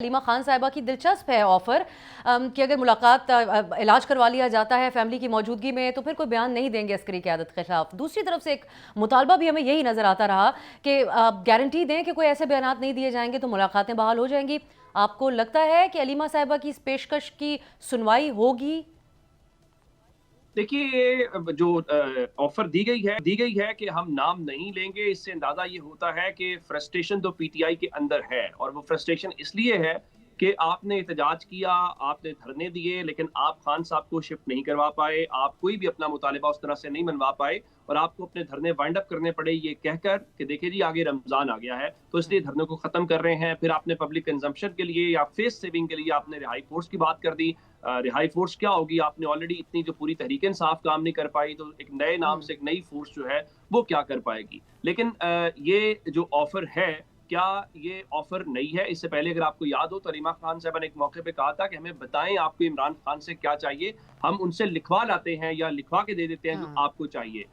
हलीमा खान साहिबा की दिलचस्प है ऑफ़र कि अगर मुलाकात इलाज करवा लिया जाता है फैमिली की मौजूदगी में तो फिर कोई बयान नहीं देंगे अस्करी क़यादत के ख़िलाफ़। दूसरी तरफ से एक मुतालबा भी हमें यही नज़र आता रहा कि गारंटी दें कि कोई ऐसे बयानात नहीं दिए जाएंगे तो मुलाकातें बहाल हो जाएंगी। आपको लगता है कि हलीमा साहिबा की इस पेशकश की सुनवाई होगी? देखिए ये जो ऑफर दी गई है कि हम नाम नहीं लेंगे, इससे अंदाजा ये होता है कि फ्रस्ट्रेशन तो पीटीआई के अंदर है, और वो फ्रस्ट्रेशन इसलिए है कि आपने एहतजाज किया, आपने धरने दिए, लेकिन आप खान साहब को शिफ्ट नहीं करवा पाए, आप कोई भी अपना मुतालिबा उस तरह से नहीं मनवा पाए, और आपको अपने धरने वाइंड अप करने पड़े ये कहकर कि देखिए जी आगे रमजान आ गया है, तो इसलिए धरने को खत्म कर रहे हैं। फिर आपने पब्लिक कंजम्पशन के लिए या फेस सेविंग के लिए आपने रिहाई फोर्स की बात कर दी। रिहाई फोर्स क्या होगी? आपने ऑलरेडी इतनी जो पूरी तहरीक इंसाफ काम नहीं कर पाई, तो एक नए नाम से एक नई फोर्स जो है वो क्या कर पाएगी? लेकिन ये जो ऑफर है, क्या ये ऑफर नहीं है? इससे पहले अगर आपको याद हो तो हलीमा खान साहबा ने एक मौके पे कहा था कि हमें बताएं आपको इमरान खान से क्या चाहिए, हम उनसे लिखवा लाते हैं या लिखवा के दे देते हैं जो हाँ। आपको चाहिए।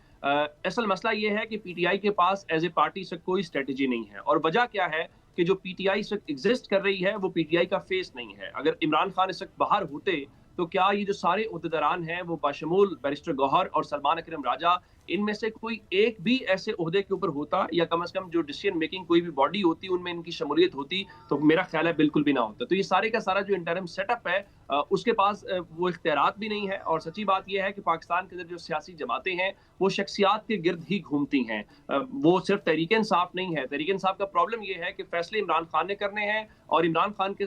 असल मसला ये है कि पीटीआई के पास एज ए पार्टी से कोई स्ट्रेटजी नहीं है, और वजह क्या है कि जो पीटीआई इस वक्त एग्जिस्ट कर रही है वो पीटीआई का फेस नहीं है। अगर इमरान खान इस वक्त बाहर होते तो क्या ये जो सारे उहदेदारान हैं वो बाशमूल बैरिस्टर गौहर और सलमान अकरम राजा, इनमें से कोई एक भी ऐसे ओहदे के ऊपर होता, या कम से कम जो डिसीजन मेकिंग कोई भी बॉडी होती उनमें इनकी शमूलियत होती, तो मेरा ख्याल है बिल्कुल भी ना होता। तो ये सारे का सारा जो इंटरम सेटअप है उसके पास वो इख्तियारात भी नहीं है, और सच्ची बात यह है कि पाकिस्तान के अंदर जो सियासी जमातें हैं वो शख्सियात के गिर्द ही घूमती हैं। वो सिर्फ तहरीक इंसाफ नहीं है। तहरीक इंसाफ का प्रॉब्लम ये है कि फैसले इमरान खान ने करने हैं, और इमरान खान के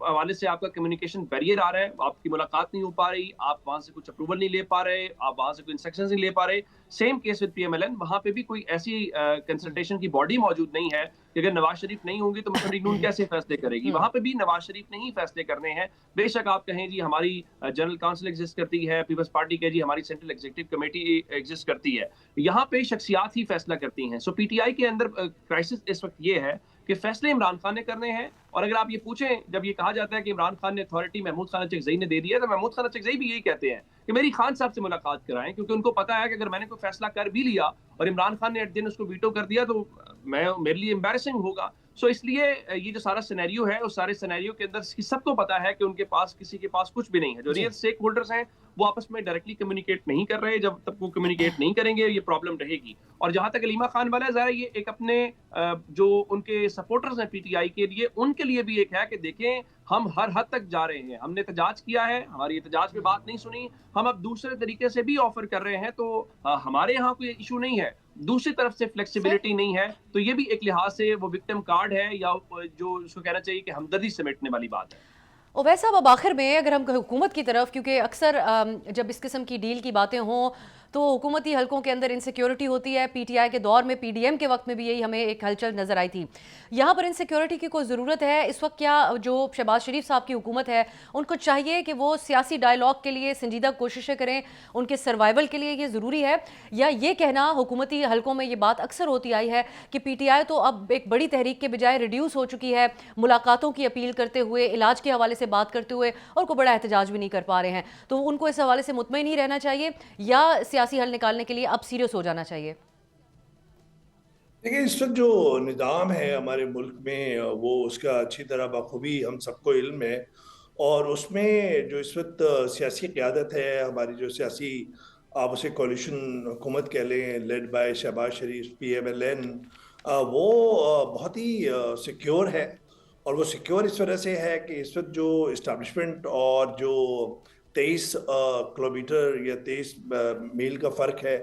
हवाले से आपका कम्युनिकेशन बैरियर आ रहा है, आपकी मुलाकात नहीं हो पा रही, आप वहां से कुछ अप्रूवल नहीं ले पा रहे, आप वहां से कोई इंस्ट्रक्शंस नहीं ले पा रहे। सेम केस विद पीएमएलएन, वहां पे भी कोई ऐसी कंसल्टेशन की बॉडी मौजूद नहीं है कि अगर नवाज शरीफ नहीं होंगे तो मुस्लिम लीग नून कैसे फैसले करेगी। वहां पे भी नवाज शरीफ ने ही फैसले करने हैं। बेशक आप कहें जी हमारी जनरल काउंसिल एग्जिस्ट करती है, पीपल्स पार्टी के जी हमारी सेंट्रल एग्जीक्यूटिव कमेटी एग्जिस्ट करती है, यहाँ पे शख्सियात ही फैसला करती हैं। सो पीटीआई के अंदर क्राइसिस इस वक्त ये है कि फैसले इमरान खान ने करने हैं, और अगर आप ये पूछें, जब ये कहा जाता है कि इमरान खान ने अथॉरिटी महमूद खान अचकज़ई ने दे दी है, तो महमूद खान अचकज़ई भी यही कहते हैं कि मेरी खान साहब से मुलाकात कराएं, क्योंकि उनको पता है कि अगर मैंने कोई फैसला कर भी लिया और इमरान खान ने एट दिन उसको वीटो कर दिया तो मैं मेरे लिए एम्बैरेसिंग होगा। सो इसलिए ये जो सारा सिनेरियो है, उस सारे सिनेरियो के अंदर सबको पता है कि उनके पास किसी के पास कुछ भी नहीं है। जो जी। रियल स्टेक होल्डर्स हैं वो आपस में डायरेक्टली कम्युनिकेट नहीं कर रहे, जब तक वो कम्युनिकेट नहीं करेंगे ये प्रॉब्लम रहेगी। और जहां तक हलीमा खान वाला है, ज़रा ये एक अपने जो उनके सपोर्टर्स हैं पीटीआई के लिए, उनके लिए भी एक है कि देखें हम हर हद तक जा रहे हैं, हमने एहतजाज किया है, हमारी एहतजाज पे बात नहीं सुनी, हम अब दूसरे तरीके से भी ऑफर कर रहे हैं, तो हमारे यहाँ कोई इशू नहीं है। दूसरी तरफ से सर, फ्लेक्सिबिलिटी नहीं है, तो ये भी एक लिहाज से वो विक्टिम कार्ड है, या जो उसको कहना चाहिए कि हमदर्दी समेटने वाली बात है। ओवैस साहब, अब आखिर में अगर हम हुकूमत की तरफ, क्योंकि अक्सर जब इस किस्म की डील की बातें हों तो हुकूमती हलकों के अंदर इनसिक्योरिटी होती है। पीटीआई के दौर में, पीडीएम के वक्त में भी यही हमें एक हलचल नज़र आई थी। यहाँ पर इनसिक्योरिटी की कोई ज़रूरत है इस वक्त? क्या जो शहबाज शरीफ साहब की हुकूमत है उनको चाहिए कि वो सियासी डायलॉग के लिए संजीदा कोशिशें करें, उनके सर्वाइवल के लिए ये ज़रूरी है? या ये कहना हुकूमती हलकों में ये बात अक्सर होती आई है कि पीटीआई तो अब एक बड़ी तहरीक के बजाय रिड्यूस हो चुकी है, मुलाकातों की अपील करते हुए, इलाज के हवाले से बात करते हुए, और कोई बड़ा एहतजाज भी नहीं कर पा रहे हैं, तो उनको इस हवाले से मुतमईन नहीं रहना चाहिए या सियासी हल निकालने के लिए अब सीरियस हो जाना चाहिए? देखिए, इस वक्त जो निज़ाम है हमारे मुल्क में वो उसका अच्छी तरह बखूबी हम सबको इल्म है। और उसमें जो इस वक्त सियासी क़यादत है, हमारी जो सियासी आप उसे कोलिशन हुकूमत कह लें, लेड बाय शहबाज शरीफ पीएमएलएन, वो बहुत ही सिक्योर है। और वो सिक्योर इस वजह से है कि इस वक्त जो इस्टेब्लिशमेंट और जो 23 किलोमीटर या 23 मील का फ़र्क है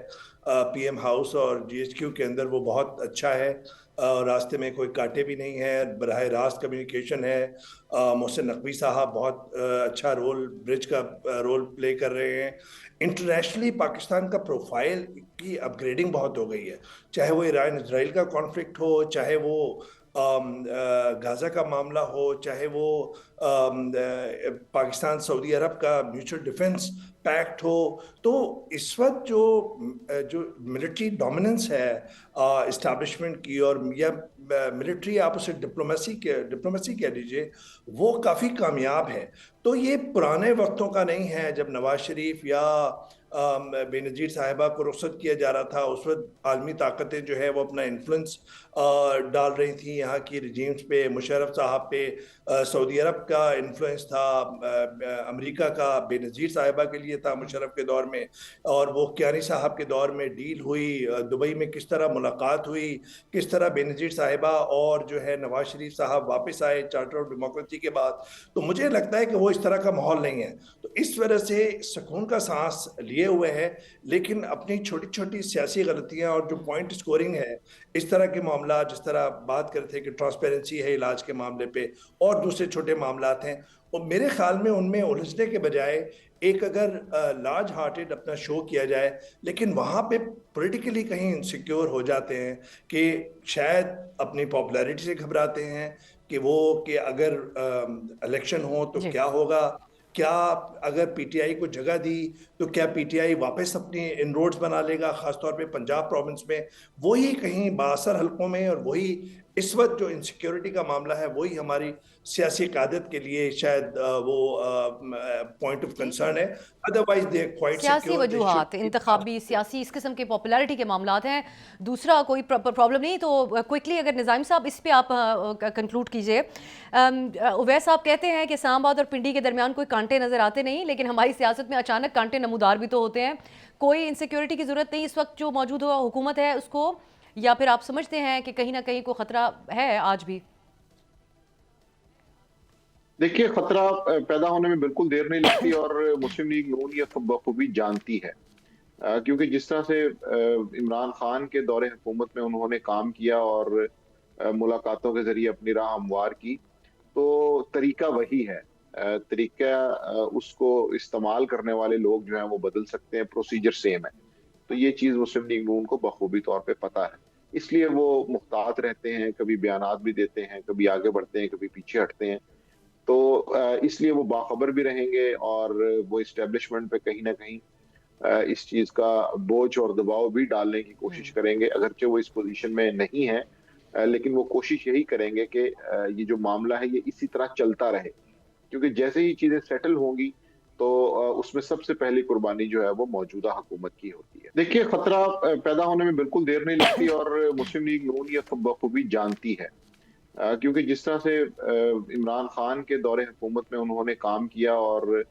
पीएम हाउस और जीएचक्यू के अंदर, वो बहुत अच्छा है। रास्ते में कोई कांटे भी नहीं है, बराह रास्त कम्युनिकेशन है। मोहसिन नकवी साहब बहुत अच्छा रोल, ब्रिज का रोल प्ले कर रहे हैं। इंटरनेशनली पाकिस्तान का प्रोफाइल की अपग्रेडिंग बहुत हो गई है, चाहे वो ईरान इसराइल का कॉन्फ्लिक्ट हो, चाहे वो गाज़ा का मामला हो, चाहे वो पाकिस्तान सऊदी अरब का म्यूचुअल डिफेंस पैक्ट हो। तो इस वक्त जो जो मिलिट्री डोमिनेंस है इस्टेब्लिशमेंट की, और या मिलिट्री आप उसे डिप्लोमेसी कह लीजिए, वो काफ़ी कामयाब है। तो ये पुराने वक्तों का नहीं है जब नवाज शरीफ या बेनज़ीर साहिबा को रुखसत किया जा रहा था, उस वक्त आलमी ताकतें जो है वो अपना इन्फ्लुएंस डाल रही थी यहाँ की रजीम्स पे, मुशर्रफ साहब पे, सऊदी अरब का इन्फ्लुएंस था, अमेरिका का बेनज़ीर साहिबा के लिए था मुशर्रफ के दौर में, और वो कियानी साहब के दौर में डील हुई, दुबई में किस तरह मुलाकात हुई, किस तरह बेनज़ीर साहिबा और जो है नवाज शरीफ साहब वापस आए चार्टर ऑफ डेमोक्रेसी के बाद। तो मुझे लगता है कि वो इस तरह का माहौल नहीं है, तो इस वजह से सुकून का सांस लिए हुए है, लेकिन अपनी छोटी छोटी सियासी गलतियां और जो पॉइंट स्कोरिंग है, इस तरह के मामला, जिस तरह बात करते हैं कि ट्रांसपेरेंसी है इलाज के मामले पे और दूसरे छोटे मामलात हैं, और मेरे ख्याल में उनमें उलझने के बजाय एक अगर लार्ज हार्टेड अपना शो किया जाए, लेकिन वहाँ पे पॉलिटिकली कहीं इनसिक्योर हो जाते हैं कि शायद अपनी पॉपुलैरिटी से घबराते हैं कि वो कि अगर इलेक्शन हो तो जी। क्या होगा, क्या अगर पीटीआई को जगह दी तो क्या पीटीआई वापस अपनी इनरोड्स बना लेगा, खासतौर पे पंजाब प्रोविंस में, वही कहीं बासर हलकों में, और वही इस वक्त जो इनसिक्योरिटी का मामला है वही हमारी सियासी क़यादत के लिए शायद वो पॉइंट ऑफ कंसर्न है। अदरवाइज दे क्वाइट सियासी सिक्योर, दे शुड वजूहात, इंतखाबी सियासी इस किस्म के पॉपुलैरिटी के मामलात हैं, दूसरा कोई प्रॉब्लम नहीं। तो क्विकली अगर निज़ाम साहब इस पे आप कंक्लूड कीजिए। उवैस साहब कहते हैं कि इस्लामाबाद और पिंडी के दरमियान कोई कांटे नज़र आते नहीं, लेकिन हमारी सियासत में अचानक कांटे नमूदार भी तो होते हैं। कोई इनसिक्योरिटी की ज़रूरत नहीं इस वक्त जो मौजूदा हुकूमत है उसको, या फिर आप समझते हैं कि कहीं ना कहीं कोई ख़तरा है आज भी? देखिए, खतरा पैदा होने में बिल्कुल देर नहीं लगती और मुस्लिम लीग नून ये बखूबी जानती है, क्योंकि जिस तरह से इमरान खान के दौरे हुकूमत में उन्होंने काम किया और मुलाकातों के जरिए अपनी राह हमवार की, तो तरीका वही है। तरीका उसको इस्तेमाल करने वाले लोग जो हैं वो बदल सकते हैं, प्रोसीजर सेम है। तो ये चीज़ मुस्लिम लीग नून को बखूबी तौर पे पता है, इसलिए वो मुहतात रहते हैं, कभी बयानात भी देते हैं, कभी आगे बढ़ते हैं, कभी पीछे हटते हैं। तो इसलिए वो बाखबर भी रहेंगे और वो इस्टेब्लिशमेंट पे कहीं ना कहीं इस चीज का बोझ और दबाव भी डालने की कोशिश करेंगे, अगरचे वो इस पोजीशन में नहीं है, लेकिन वो कोशिश यही करेंगे कि ये जो मामला है ये इसी तरह चलता रहे, क्योंकि जैसे ही चीजें सेटल होंगी तो उसमें सबसे पहली कुर्बानी जो है वो मौजूदा हुकूमत की होती है। देखिए, खतरा पैदा होने में बिल्कुल देर नहीं लगती और मुस्लिम लीग नून ये बखूबी जानती है, क्योंकि जिस तरह से इमरान खान के दौरे हुकूमत में उन्होंने काम किया और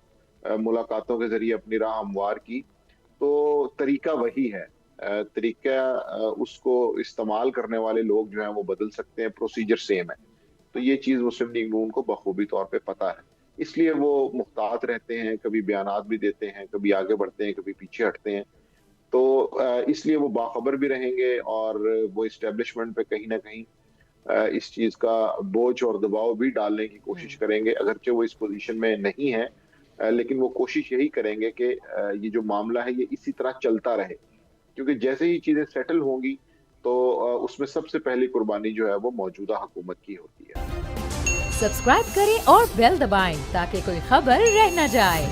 मुलाकातों के जरिए अपनी राह हमवार की, तो तरीका वही है। तरीका उसको इस्तेमाल करने वाले लोग जो हैं वो बदल सकते हैं, प्रोसीजर सेम है। तो ये चीज़ मुस्लिम लीग नून को बखूबी तौर पे पता है, इसलिए वो मुहतात रहते हैं, कभी बयानात भी देते हैं, कभी आगे बढ़ते हैं, कभी पीछे हटते हैं। तो इसलिए वो बाखबर भी रहेंगे और वो इस्टेब्लिशमेंट पे कहीं ना कहीं इस चीज का बोझ और दबाव भी डालने की कोशिश करेंगे, अगरचे वो इस पोजीशन में नहीं है, लेकिन वो कोशिश यही करेंगे कि ये जो मामला है ये इसी तरह चलता रहे, क्योंकि जैसे ही चीजें सेटल होंगी तो उसमें सबसे पहली कुर्बानी जो है वो मौजूदा हुकूमत की होती है। सब्सक्राइब करें और बेल दबाएं ताकि कोई खबर रह न जाए।